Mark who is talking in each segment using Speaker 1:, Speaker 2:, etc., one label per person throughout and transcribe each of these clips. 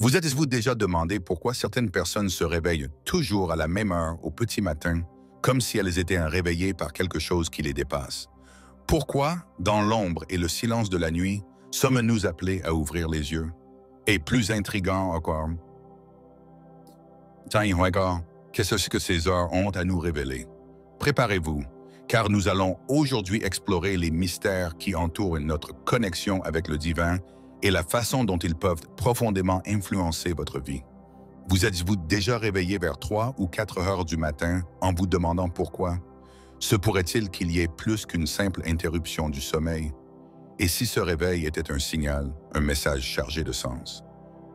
Speaker 1: Vous êtes-vous déjà demandé pourquoi certaines personnes se réveillent toujours à la même heure au petit matin, comme si elles étaient réveillées par quelque chose qui les dépasse? Pourquoi, dans l'ombre et le silence de la nuit, sommes-nous appelés à ouvrir les yeux? Et plus intriguant encore, qu'est-ce que ces heures ont à nous révéler? Préparez-vous, car nous allons aujourd'hui explorer les mystères qui entourent notre connexion avec le divin et la façon dont ils peuvent profondément influencer votre vie. Vous êtes-vous déjà réveillé vers 3 ou 4 heures du matin en vous demandant pourquoi? Se pourrait-il qu'il y ait plus qu'une simple interruption du sommeil? Et si ce réveil était un signal, un message chargé de sens?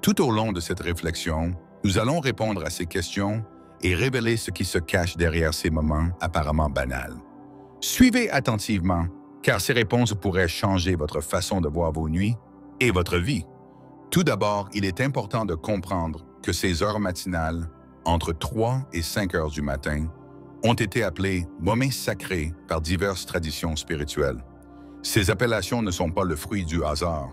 Speaker 1: Tout au long de cette réflexion, nous allons répondre à ces questions et révéler ce qui se cache derrière ces moments apparemment banals. Suivez attentivement, car ces réponses pourraient changer votre façon de voir vos nuits et votre vie. Tout d'abord, il est important de comprendre que ces heures matinales, entre 3 et 5 heures du matin, ont été appelées moments sacrés par diverses traditions spirituelles. Ces appellations ne sont pas le fruit du hasard.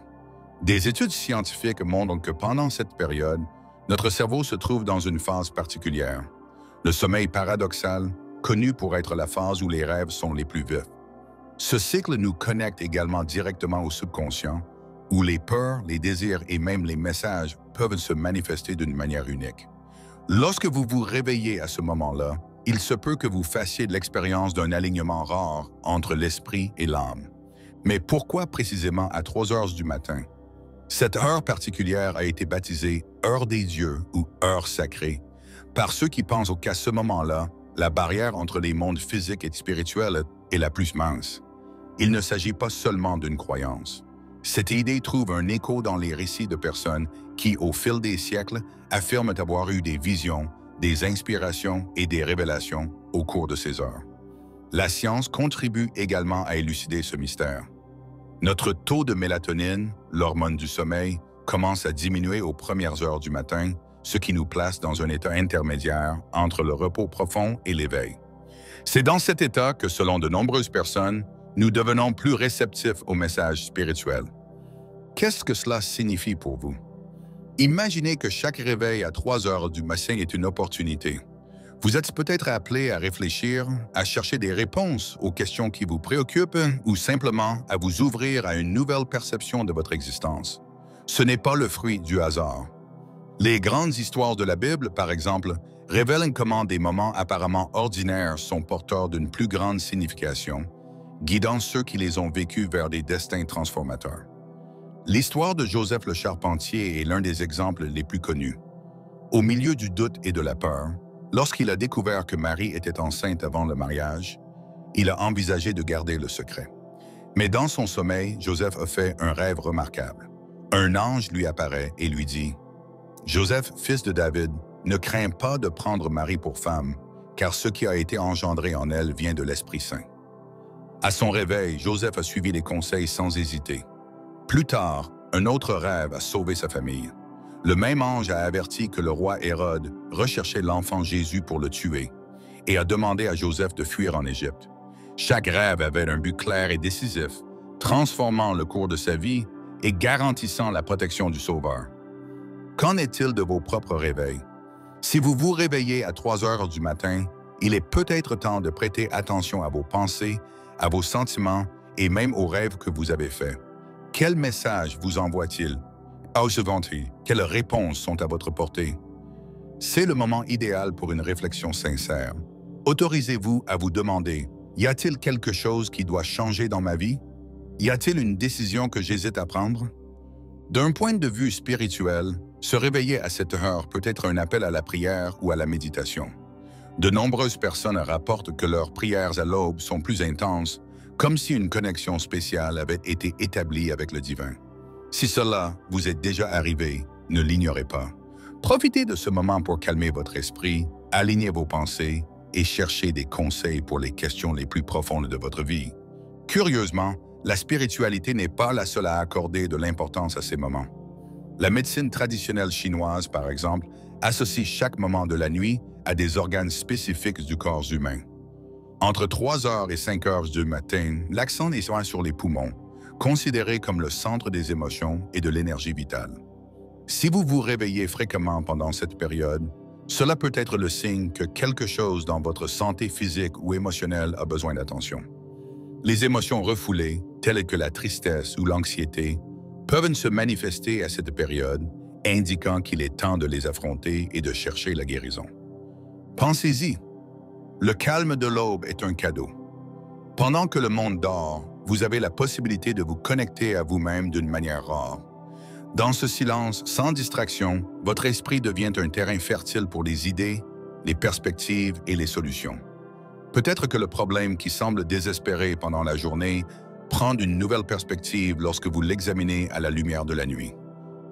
Speaker 1: Des études scientifiques montrent que pendant cette période, notre cerveau se trouve dans une phase particulière. Le sommeil paradoxal, connu pour être la phase où les rêves sont les plus vifs. Ce cycle nous connecte également directement au subconscient, où les peurs, les désirs et même les messages peuvent se manifester d'une manière unique. Lorsque vous vous réveillez à ce moment-là, il se peut que vous fassiez de l'expérience d'un alignement rare entre l'esprit et l'âme. Mais pourquoi précisément à 3 heures du matin? Cette heure particulière a été baptisée « heure des dieux » ou « heure sacrée » par ceux qui pensent qu'à ce moment-là, la barrière entre les mondes physiques et spirituels est la plus mince. Il ne s'agit pas seulement d'une croyance. Cette idée trouve un écho dans les récits de personnes qui, au fil des siècles, affirment avoir eu des visions, des inspirations et des révélations au cours de ces heures. La science contribue également à élucider ce mystère. Notre taux de mélatonine, l'hormone du sommeil, commence à diminuer aux premières heures du matin, ce qui nous place dans un état intermédiaire entre le repos profond et l'éveil. C'est dans cet état que, selon de nombreuses personnes, nous devenons plus réceptifs aux messages spirituels. Qu'est-ce que cela signifie pour vous? Imaginez que chaque réveil à 3 heures du matin est une opportunité. Vous êtes peut-être appelé à réfléchir, à chercher des réponses aux questions qui vous préoccupent ou simplement à vous ouvrir à une nouvelle perception de votre existence. Ce n'est pas le fruit du hasard. Les grandes histoires de la Bible, par exemple, révèlent comment des moments apparemment ordinaires sont porteurs d'une plus grande signification, guidant ceux qui les ont vécus vers des destins transformateurs. L'histoire de Joseph le Charpentier est l'un des exemples les plus connus. Au milieu du doute et de la peur, lorsqu'il a découvert que Marie était enceinte avant le mariage, il a envisagé de garder le secret. Mais dans son sommeil, Joseph a fait un rêve remarquable. Un ange lui apparaît et lui dit « Joseph, fils de David, ne crains pas de prendre Marie pour femme, car ce qui a été engendré en elle vient de l'Esprit Saint. » À son réveil, Joseph a suivi les conseils sans hésiter. Plus tard, un autre rêve a sauvé sa famille. Le même ange a averti que le roi Hérode recherchait l'enfant Jésus pour le tuer et a demandé à Joseph de fuir en Égypte. Chaque rêve avait un but clair et décisif, transformant le cours de sa vie et garantissant la protection du Sauveur. Qu'en est-il de vos propres réveils? Si vous vous réveillez à 3 heures du matin, il est peut-être temps de prêter attention à vos pensées, à vos sentiments et même aux rêves que vous avez faits. Quel message vous envoie-t-il? Quelles réponses sont à votre portée? C'est le moment idéal pour une réflexion sincère. Autorisez-vous à vous demander, y a-t-il quelque chose qui doit changer dans ma vie? Y a-t-il une décision que j'hésite à prendre? D'un point de vue spirituel, se réveiller à cette heure peut être un appel à la prière ou à la méditation. De nombreuses personnes rapportent que leurs prières à l'aube sont plus intenses, comme si une connexion spéciale avait été établie avec le divin. Si cela vous est déjà arrivé, ne l'ignorez pas. Profitez de ce moment pour calmer votre esprit, aligner vos pensées et chercher des conseils pour les questions les plus profondes de votre vie. Curieusement, la spiritualité n'est pas la seule à accorder de l'importance à ces moments. La médecine traditionnelle chinoise, par exemple, associe chaque moment de la nuit à des organes spécifiques du corps humain. Entre 3 heures et 5 heures du matin, l'accent est sur les poumons, considérés comme le centre des émotions et de l'énergie vitale. Si vous vous réveillez fréquemment pendant cette période, cela peut être le signe que quelque chose dans votre santé physique ou émotionnelle a besoin d'attention. Les émotions refoulées, telles que la tristesse ou l'anxiété, peuvent se manifester à cette période, indiquant qu'il est temps de les affronter et de chercher la guérison. Pensez-y, le calme de l'aube est un cadeau. Pendant que le monde dort, vous avez la possibilité de vous connecter à vous-même d'une manière rare. Dans ce silence, sans distraction, votre esprit devient un terrain fertile pour les idées, les perspectives et les solutions. Peut-être que le problème qui semble désespéré pendant la journée prend une nouvelle perspective lorsque vous l'examinez à la lumière de la nuit.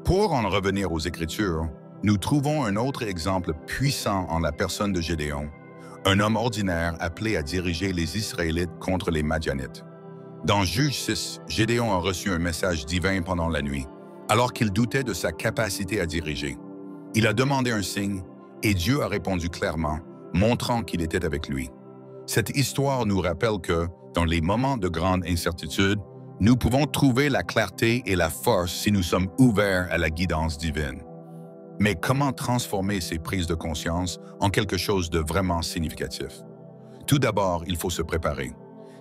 Speaker 1: Pour en revenir aux Écritures, nous trouvons un autre exemple puissant en la personne de Gédéon, un homme ordinaire appelé à diriger les Israélites contre les Madianites. Dans Juge 6, Gédéon a reçu un message divin pendant la nuit, alors qu'il doutait de sa capacité à diriger. Il a demandé un signe et Dieu a répondu clairement, montrant qu'il était avec lui. Cette histoire nous rappelle que, dans les moments de grande incertitude, nous pouvons trouver la clarté et la force si nous sommes ouverts à la guidance divine. Mais comment transformer ces prises de conscience en quelque chose de vraiment significatif? Tout d'abord, il faut se préparer.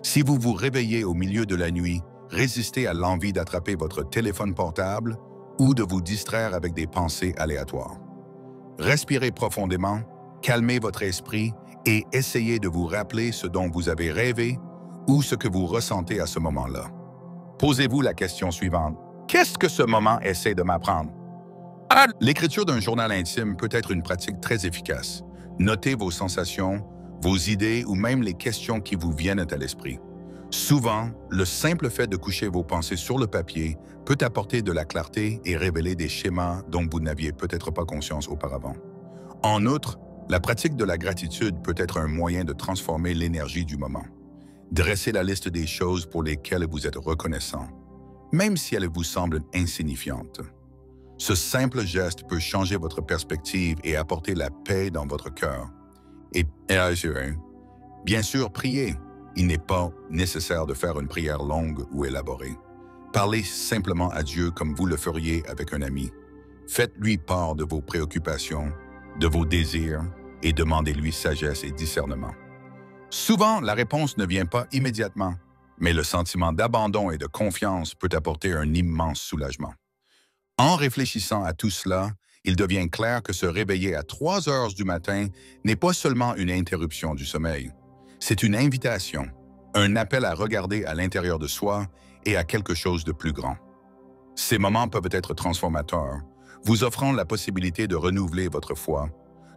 Speaker 1: Si vous vous réveillez au milieu de la nuit, résistez à l'envie d'attraper votre téléphone portable ou de vous distraire avec des pensées aléatoires. Respirez profondément, calmez votre esprit et essayez de vous rappeler ce dont vous avez rêvé ou ce que vous ressentez à ce moment-là. Posez-vous la question suivante. Qu'est-ce que ce moment essaie de m'apprendre? L'écriture d'un journal intime peut être une pratique très efficace. Notez vos sensations, vos idées ou même les questions qui vous viennent à l'esprit. Souvent, le simple fait de coucher vos pensées sur le papier peut apporter de la clarté et révéler des schémas dont vous n'aviez peut-être pas conscience auparavant. En outre, la pratique de la gratitude peut être un moyen de transformer l'énergie du moment. Dressez la liste des choses pour lesquelles vous êtes reconnaissant, même si elles vous semblent insignifiantes. Ce simple geste peut changer votre perspective et apporter la paix dans votre cœur. Et bien sûr, priez. Il n'est pas nécessaire de faire une prière longue ou élaborée. Parlez simplement à Dieu comme vous le feriez avec un ami. Faites-lui part de vos préoccupations, de vos désirs et demandez-lui sagesse et discernement. Souvent, la réponse ne vient pas immédiatement, mais le sentiment d'abandon et de confiance peut apporter un immense soulagement. En réfléchissant à tout cela, il devient clair que se réveiller à 3 heures du matin n'est pas seulement une interruption du sommeil. C'est une invitation, un appel à regarder à l'intérieur de soi et à quelque chose de plus grand. Ces moments peuvent être transformateurs, vous offrant la possibilité de renouveler votre foi,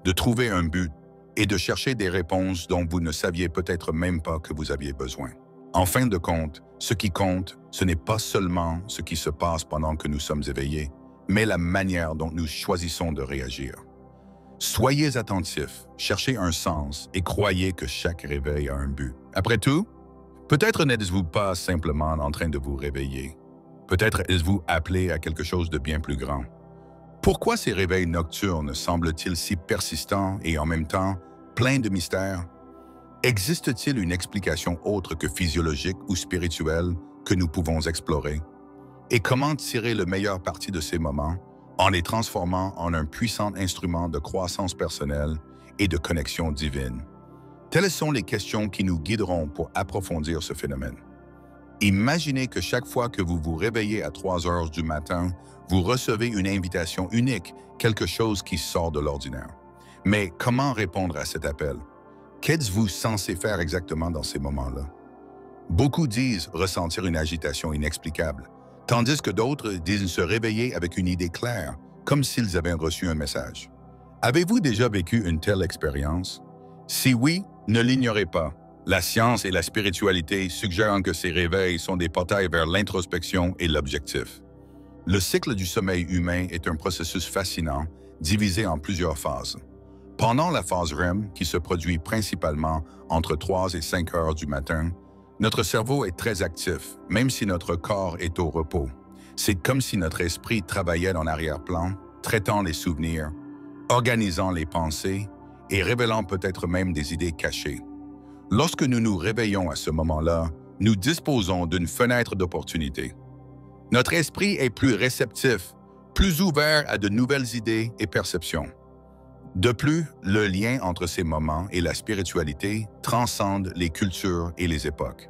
Speaker 1: de trouver un but et de chercher des réponses dont vous ne saviez peut-être même pas que vous aviez besoin. En fin de compte, ce qui compte, ce n'est pas seulement ce qui se passe pendant que nous sommes éveillés, mais la manière dont nous choisissons de réagir. Soyez attentifs, cherchez un sens et croyez que chaque réveil a un but. Après tout, peut-être n'êtes-vous pas simplement en train de vous réveiller. Peut-être êtes-vous appelé à quelque chose de bien plus grand. Pourquoi ces réveils nocturnes semblent-ils si persistants et en même temps pleins de mystères? Existe-t-il une explication autre que physiologique ou spirituelle que nous pouvons explorer? Et comment tirer le meilleur parti de ces moments en les transformant en un puissant instrument de croissance personnelle et de connexion divine? Telles sont les questions qui nous guideront pour approfondir ce phénomène. Imaginez que chaque fois que vous vous réveillez à 3 heures du matin, vous recevez une invitation unique, quelque chose qui sort de l'ordinaire. Mais comment répondre à cet appel? Qu'êtes-vous censé faire exactement dans ces moments-là? Beaucoup disent ressentir une agitation inexplicable, tandis que d'autres disent se réveiller avec une idée claire, comme s'ils avaient reçu un message. Avez-vous déjà vécu une telle expérience? Si oui, ne l'ignorez pas. La science et la spiritualité suggèrent que ces réveils sont des portails vers l'introspection et l'objectif. Le cycle du sommeil humain est un processus fascinant, divisé en plusieurs phases. Pendant la phase REM, qui se produit principalement entre 3 et 5 heures du matin, notre cerveau est très actif, même si notre corps est au repos. C'est comme si notre esprit travaillait en arrière-plan, traitant les souvenirs, organisant les pensées et révélant peut-être même des idées cachées. Lorsque nous nous réveillons à ce moment-là, nous disposons d'une fenêtre d'opportunité. Notre esprit est plus réceptif, plus ouvert à de nouvelles idées et perceptions. De plus, le lien entre ces moments et la spiritualité transcende les cultures et les époques.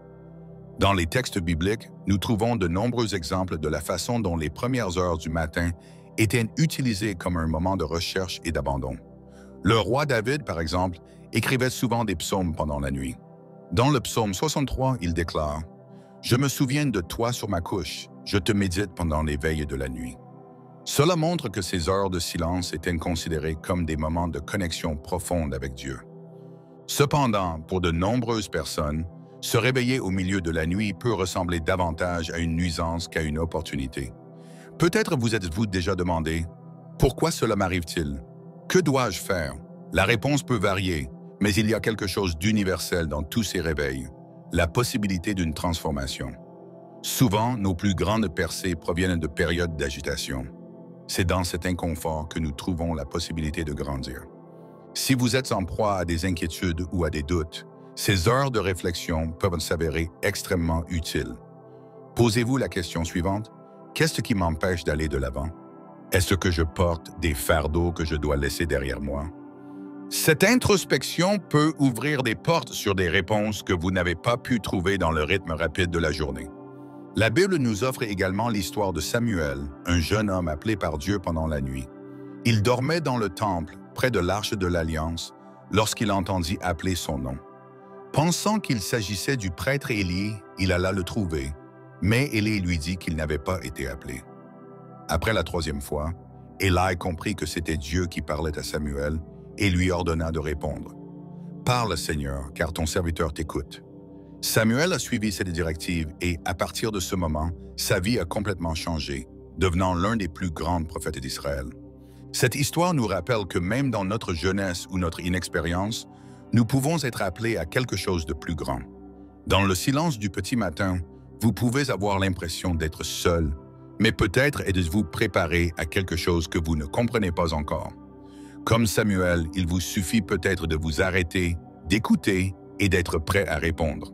Speaker 1: Dans les textes bibliques, nous trouvons de nombreux exemples de la façon dont les premières heures du matin étaient utilisées comme un moment de recherche et d'abandon. Le roi David, par exemple, écrivait souvent des psaumes pendant la nuit. Dans le psaume 63, il déclare « Je me souviens de toi sur ma couche, je te médite pendant les veilles de la nuit. » Cela montre que ces heures de silence étaient considérées comme des moments de connexion profonde avec Dieu. Cependant, pour de nombreuses personnes, se réveiller au milieu de la nuit peut ressembler davantage à une nuisance qu'à une opportunité. Peut-être vous êtes-vous déjà demandé « Pourquoi cela m'arrive-t-il? Que dois-je faire ?» La réponse peut varier, mais il y a quelque chose d'universel dans tous ces réveils, la possibilité d'une transformation. Souvent, nos plus grandes percées proviennent de périodes d'agitation. C'est dans cet inconfort que nous trouvons la possibilité de grandir. Si vous êtes en proie à des inquiétudes ou à des doutes, ces heures de réflexion peuvent s'avérer extrêmement utiles. Posez-vous la question suivante: qu'est-ce qui m'empêche d'aller de l'avant? Est-ce que je porte des fardeaux que je dois laisser derrière moi? Cette introspection peut ouvrir des portes sur des réponses que vous n'avez pas pu trouver dans le rythme rapide de la journée. La Bible nous offre également l'histoire de Samuel, un jeune homme appelé par Dieu pendant la nuit. Il dormait dans le temple, près de l'Arche de l'Alliance, lorsqu'il entendit appeler son nom. Pensant qu'il s'agissait du prêtre Élie, il alla le trouver, mais Élie lui dit qu'il n'avait pas été appelé. Après la troisième fois, Élie comprit que c'était Dieu qui parlait à Samuel et lui ordonna de répondre. « Parle, Seigneur, car ton serviteur t'écoute. » Samuel a suivi cette directive et, à partir de ce moment, sa vie a complètement changé, devenant l'un des plus grands prophètes d'Israël. Cette histoire nous rappelle que même dans notre jeunesse ou notre inexpérience, nous pouvons être appelés à quelque chose de plus grand. Dans le silence du petit matin, vous pouvez avoir l'impression d'être seul, mais peut-être êtes-vous préparé à quelque chose que vous ne comprenez pas encore. Comme Samuel, il vous suffit peut-être de vous arrêter, d'écouter et d'être prêt à répondre.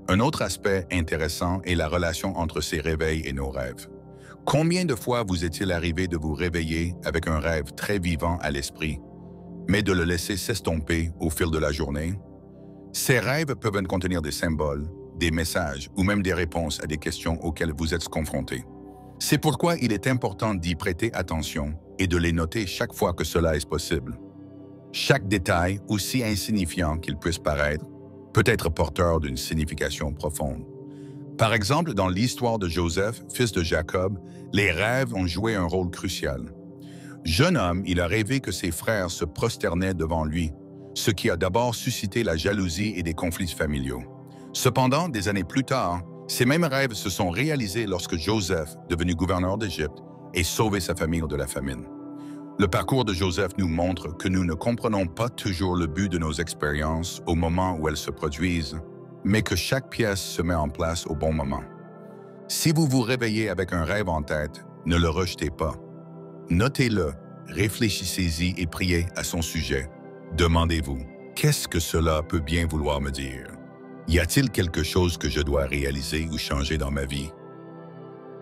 Speaker 1: Un autre aspect intéressant est la relation entre ces réveils et nos rêves. Combien de fois vous est-il arrivé de vous réveiller avec un rêve très vivant à l'esprit, mais de le laisser s'estomper au fil de la journée? Ces rêves peuvent contenir des symboles, des messages ou même des réponses à des questions auxquelles vous êtes confrontés. C'est pourquoi il est important d'y prêter attention et de les noter chaque fois que cela est possible. Chaque détail, aussi insignifiant qu'il puisse paraître, peut être porteur d'une signification profonde. Par exemple, dans l'histoire de Joseph, fils de Jacob, les rêves ont joué un rôle crucial. Jeune homme, il a rêvé que ses frères se prosternaient devant lui, ce qui a d'abord suscité la jalousie et des conflits familiaux. Cependant, des années plus tard, ces mêmes rêves se sont réalisés lorsque Joseph, devenu gouverneur d'Égypte, a sauvé sa famille de la famine. Le parcours de Joseph nous montre que nous ne comprenons pas toujours le but de nos expériences au moment où elles se produisent, mais que chaque pièce se met en place au bon moment. Si vous vous réveillez avec un rêve en tête, ne le rejetez pas. Notez-le, réfléchissez-y et priez à son sujet. Demandez-vous, qu'est-ce que cela peut bien vouloir me dire? Y a-t-il quelque chose que je dois réaliser ou changer dans ma vie?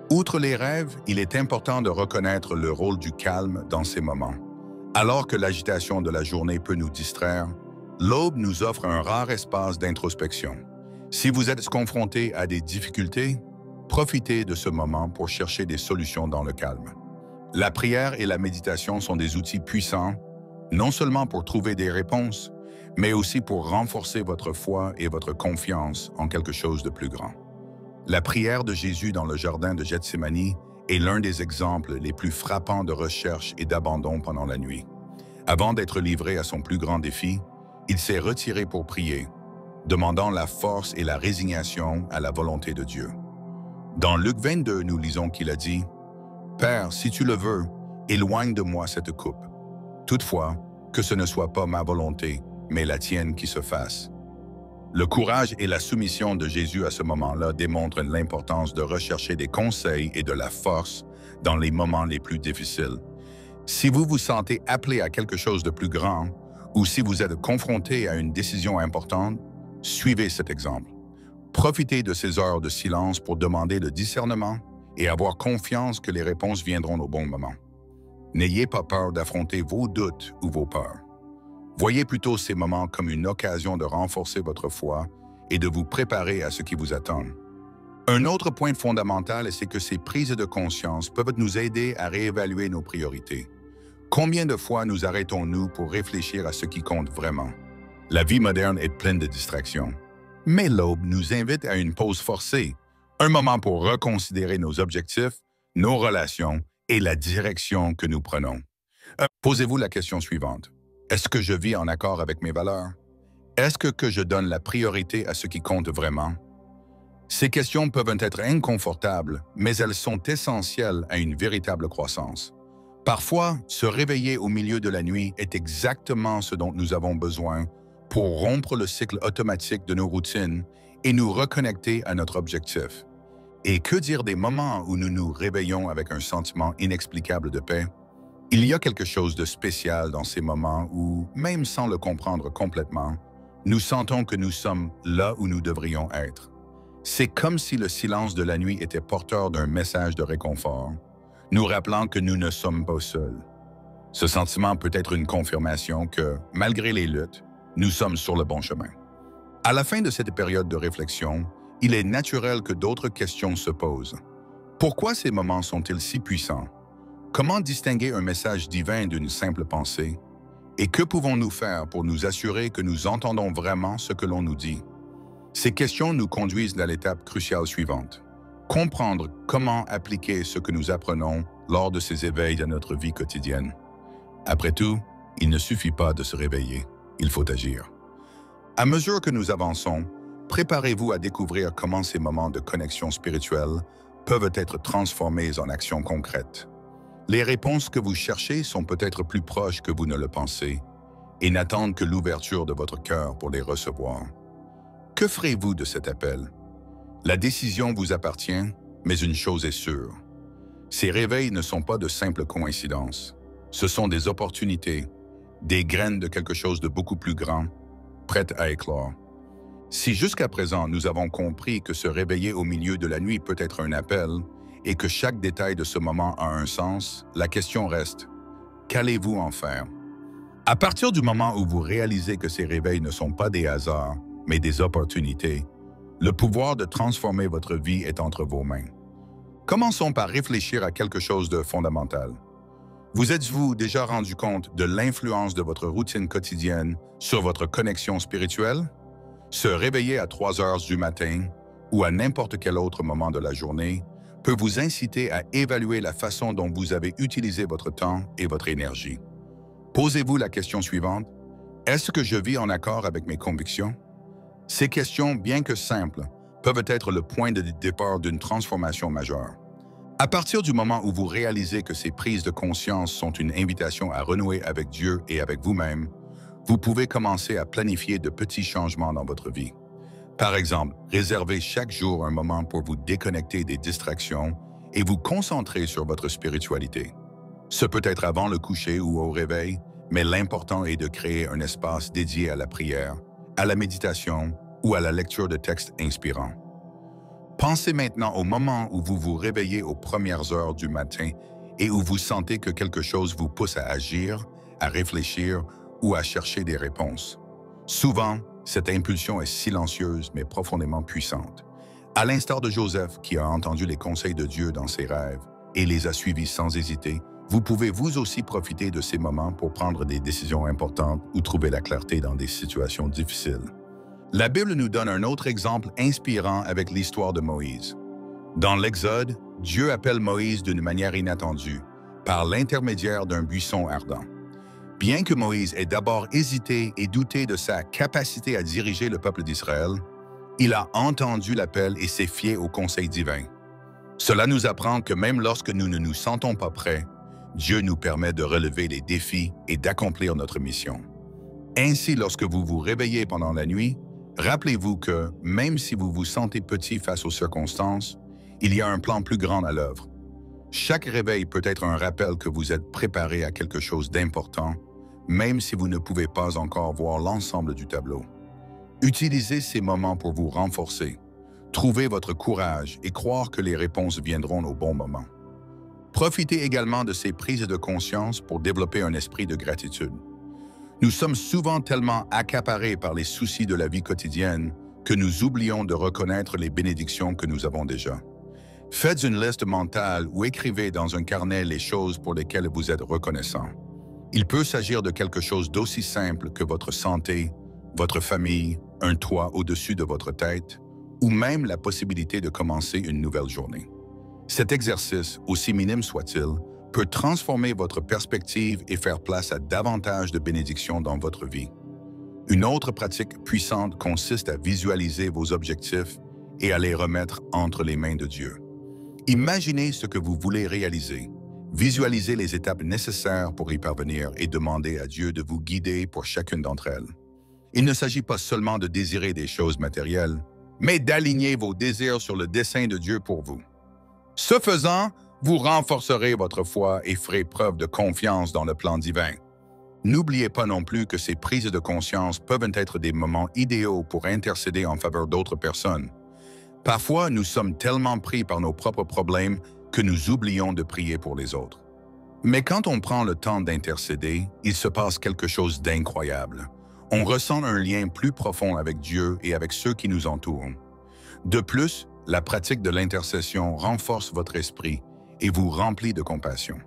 Speaker 1: Outre les rêves, il est important de reconnaître le rôle du calme dans ces moments. Alors que l'agitation de la journée peut nous distraire, l'aube nous offre un rare espace d'introspection. Si vous êtes confronté à des difficultés, profitez de ce moment pour chercher des solutions dans le calme. La prière et la méditation sont des outils puissants, non seulement pour trouver des réponses, mais aussi pour renforcer votre foi et votre confiance en quelque chose de plus grand. La prière de Jésus dans le jardin de Gethsémani est l'un des exemples les plus frappants de recherche et d'abandon pendant la nuit. Avant d'être livré à son plus grand défi, il s'est retiré pour prier, demandant la force et la résignation à la volonté de Dieu. Dans Luc 22, nous lisons qu'il a dit « Père, si tu le veux, éloigne de moi cette coupe. Toutefois, que ce ne soit pas ma volonté, mais la tienne qui se fasse. » Le courage et la soumission de Jésus à ce moment-là démontrent l'importance de rechercher des conseils et de la force dans les moments les plus difficiles. Si vous vous sentez appelé à quelque chose de plus grand, ou si vous êtes confronté à une décision importante, suivez cet exemple. Profitez de ces heures de silence pour demander le discernement et avoir confiance que les réponses viendront au bon moment. N'ayez pas peur d'affronter vos doutes ou vos peurs. Voyez plutôt ces moments comme une occasion de renforcer votre foi et de vous préparer à ce qui vous attend. Un autre point fondamental, c'est que ces prises de conscience peuvent nous aider à réévaluer nos priorités. Combien de fois nous arrêtons-nous pour réfléchir à ce qui compte vraiment? La vie moderne est pleine de distractions. Mais l'aube nous invite à une pause forcée, un moment pour reconsidérer nos objectifs, nos relations et la direction que nous prenons. Posez-vous la question suivante. Est-ce que je vis en accord avec mes valeurs? Est-ce que je donne la priorité à ce qui compte vraiment? Ces questions peuvent être inconfortables, mais elles sont essentielles à une véritable croissance. Parfois, se réveiller au milieu de la nuit est exactement ce dont nous avons besoin pour rompre le cycle automatique de nos routines et nous reconnecter à notre objectif. Et que dire des moments où nous nous réveillons avec un sentiment inexplicable de paix? Il y a quelque chose de spécial dans ces moments où, même sans le comprendre complètement, nous sentons que nous sommes là où nous devrions être. C'est comme si le silence de la nuit était porteur d'un message de réconfort, nous rappelant que nous ne sommes pas seuls. Ce sentiment peut être une confirmation que, malgré les luttes, nous sommes sur le bon chemin. À la fin de cette période de réflexion, il est naturel que d'autres questions se posent. Pourquoi ces moments sont-ils si puissants? Comment distinguer un message divin d'une simple pensée? Et que pouvons-nous faire pour nous assurer que nous entendons vraiment ce que l'on nous dit? Ces questions nous conduisent à l'étape cruciale suivante. Comprendre comment appliquer ce que nous apprenons lors de ces éveils à notre vie quotidienne. Après tout, il ne suffit pas de se réveiller, il faut agir. À mesure que nous avançons, préparez-vous à découvrir comment ces moments de connexion spirituelle peuvent être transformés en actions concrètes. Les réponses que vous cherchez sont peut-être plus proches que vous ne le pensez et n'attendent que l'ouverture de votre cœur pour les recevoir. Que ferez-vous de cet appel? La décision vous appartient, mais une chose est sûre. Ces réveils ne sont pas de simples coïncidences. Ce sont des opportunités, des graines de quelque chose de beaucoup plus grand, prêtes à éclore. Si jusqu'à présent nous avons compris que se réveiller au milieu de la nuit peut être un appel et que chaque détail de ce moment a un sens, la question reste, qu'allez-vous en faire? À partir du moment où vous réalisez que ces réveils ne sont pas des hasards, mais des opportunités, le pouvoir de transformer votre vie est entre vos mains. Commençons par réfléchir à quelque chose de fondamental. Vous êtes-vous déjà rendu compte de l'influence de votre routine quotidienne sur votre connexion spirituelle? Se réveiller à 3 heures du matin ou à n'importe quel autre moment de la journée peut vous inciter à évaluer la façon dont vous avez utilisé votre temps et votre énergie. Posez-vous la question suivante. Est-ce que je vis en accord avec mes convictions? Ces questions, bien que simples, peuvent être le point de départ d'une transformation majeure. À partir du moment où vous réalisez que ces prises de conscience sont une invitation à renouer avec Dieu et avec vous-même, vous pouvez commencer à planifier de petits changements dans votre vie. Par exemple, réservez chaque jour un moment pour vous déconnecter des distractions et vous concentrer sur votre spiritualité. Ce peut être avant le coucher ou au réveil, mais l'important est de créer un espace dédié à la prière, à la méditation ou à la lecture de textes inspirants. Pensez maintenant au moment où vous vous réveillez aux premières heures du matin et où vous sentez que quelque chose vous pousse à agir, à réfléchir ou à chercher des réponses. Souvent, cette impulsion est silencieuse mais profondément puissante. À l'instar de Joseph qui a entendu les conseils de Dieu dans ses rêves et les a suivis sans hésiter, vous pouvez vous aussi profiter de ces moments pour prendre des décisions importantes ou trouver la clarté dans des situations difficiles. La Bible nous donne un autre exemple inspirant avec l'histoire de Moïse. Dans l'Exode, Dieu appelle Moïse d'une manière inattendue, par l'intermédiaire d'un buisson ardent. Bien que Moïse ait d'abord hésité et douté de sa capacité à diriger le peuple d'Israël, il a entendu l'appel et s'est fié au conseil divin. Cela nous apprend que même lorsque nous ne nous sentons pas prêts, Dieu nous permet de relever les défis et d'accomplir notre mission. Ainsi, lorsque vous vous réveillez pendant la nuit, rappelez-vous que, même si vous vous sentez petit face aux circonstances, il y a un plan plus grand à l'œuvre. Chaque réveil peut être un rappel que vous êtes préparé à quelque chose d'important, même si vous ne pouvez pas encore voir l'ensemble du tableau. Utilisez ces moments pour vous renforcer, Trouvez votre courage et croire que les réponses viendront au bon moment. Profitez également de ces prises de conscience pour développer un esprit de gratitude. Nous sommes souvent tellement accaparés par les soucis de la vie quotidienne que nous oublions de reconnaître les bénédictions que nous avons déjà. Faites une liste mentale ou écrivez dans un carnet les choses pour lesquelles vous êtes reconnaissant. Il peut s'agir de quelque chose d'aussi simple que votre santé, votre famille, un toit au-dessus de votre tête, ou même la possibilité de commencer une nouvelle journée. Cet exercice, aussi minime soit-il, peut transformer votre perspective et faire place à davantage de bénédictions dans votre vie. Une autre pratique puissante consiste à visualiser vos objectifs et à les remettre entre les mains de Dieu. Imaginez ce que vous voulez réaliser. Visualisez les étapes nécessaires pour y parvenir et demandez à Dieu de vous guider pour chacune d'entre elles. Il ne s'agit pas seulement de désirer des choses matérielles, mais d'aligner vos désirs sur le dessein de Dieu pour vous. Ce faisant, vous renforcerez votre foi et ferez preuve de confiance dans le plan divin. N'oubliez pas non plus que ces prises de conscience peuvent être des moments idéaux pour intercéder en faveur d'autres personnes. Parfois, nous sommes tellement pris par nos propres problèmes que nous oublions de prier pour les autres. Mais quand on prend le temps d'intercéder, il se passe quelque chose d'incroyable. On ressent un lien plus profond avec Dieu et avec ceux qui nous entourent. De plus, la pratique de l'intercession renforce votre esprit et vous remplit de compassion.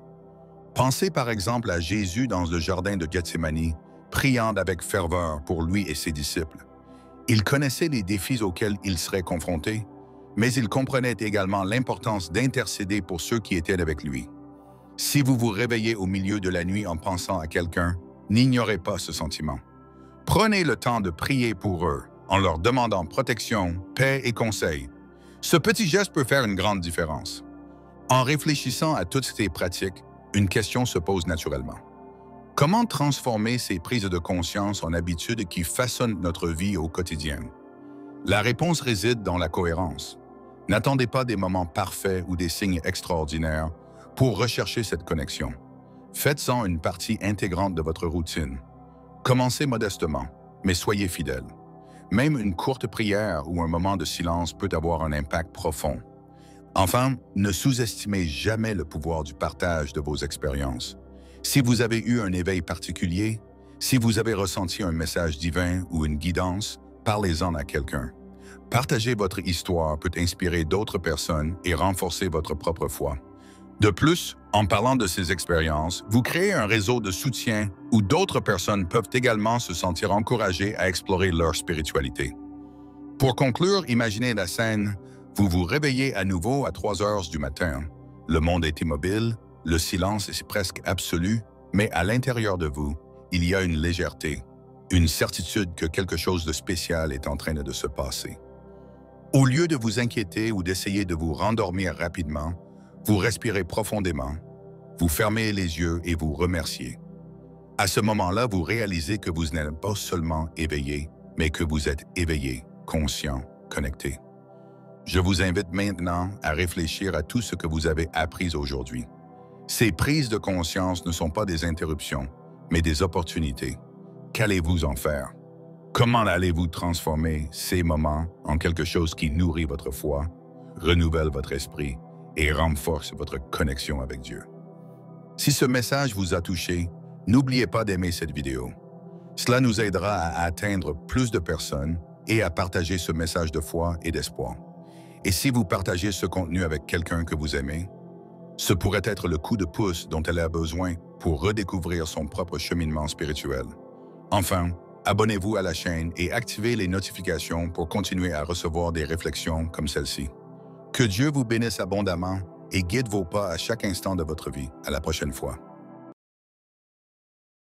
Speaker 1: Pensez par exemple à Jésus dans le jardin de Gethsémani, priant avec ferveur pour lui et ses disciples. Il connaissait les défis auxquels il serait confronté, mais il comprenait également l'importance d'intercéder pour ceux qui étaient avec lui. Si vous vous réveillez au milieu de la nuit en pensant à quelqu'un, n'ignorez pas ce sentiment. Prenez le temps de prier pour eux, en leur demandant protection, paix et conseils. Ce petit geste peut faire une grande différence. En réfléchissant à toutes ces pratiques, une question se pose naturellement. Comment transformer ces prises de conscience en habitudes qui façonnent notre vie au quotidien? La réponse réside dans la cohérence. N'attendez pas des moments parfaits ou des signes extraordinaires pour rechercher cette connexion. Faites-en une partie intégrante de votre routine. Commencez modestement, mais soyez fidèle. Même une courte prière ou un moment de silence peut avoir un impact profond. Enfin, ne sous-estimez jamais le pouvoir du partage de vos expériences. Si vous avez eu un éveil particulier, si vous avez ressenti un message divin ou une guidance, parlez-en à quelqu'un. Partager votre histoire peut inspirer d'autres personnes et renforcer votre propre foi. De plus, en parlant de ces expériences, vous créez un réseau de soutien où d'autres personnes peuvent également se sentir encouragées à explorer leur spiritualité. Pour conclure, imaginez la scène. Vous vous réveillez à nouveau à 3 heures du matin. Le monde est immobile, le silence est presque absolu, mais à l'intérieur de vous, il y a une légèreté, une certitude que quelque chose de spécial est en train de se passer. Au lieu de vous inquiéter ou d'essayer de vous rendormir rapidement, vous respirez profondément, vous fermez les yeux et vous remerciez. À ce moment-là, vous réalisez que vous n'êtes pas seulement éveillé, mais que vous êtes éveillé, conscient, connecté. Je vous invite maintenant à réfléchir à tout ce que vous avez appris aujourd'hui. Ces prises de conscience ne sont pas des interruptions, mais des opportunités. Qu'allez-vous en faire? Comment allez-vous transformer ces moments en quelque chose qui nourrit votre foi, renouvelle votre esprit et renforce votre connexion avec Dieu? Si ce message vous a touché, n'oubliez pas d'aimer cette vidéo. Cela nous aidera à atteindre plus de personnes et à partager ce message de foi et d'espoir. Et si vous partagez ce contenu avec quelqu'un que vous aimez, ce pourrait être le coup de pouce dont elle a besoin pour redécouvrir son propre cheminement spirituel. Enfin, abonnez-vous à la chaîne et activez les notifications pour continuer à recevoir des réflexions comme celle-ci. Que Dieu vous bénisse abondamment et guide vos pas à chaque instant de votre vie. À la prochaine fois.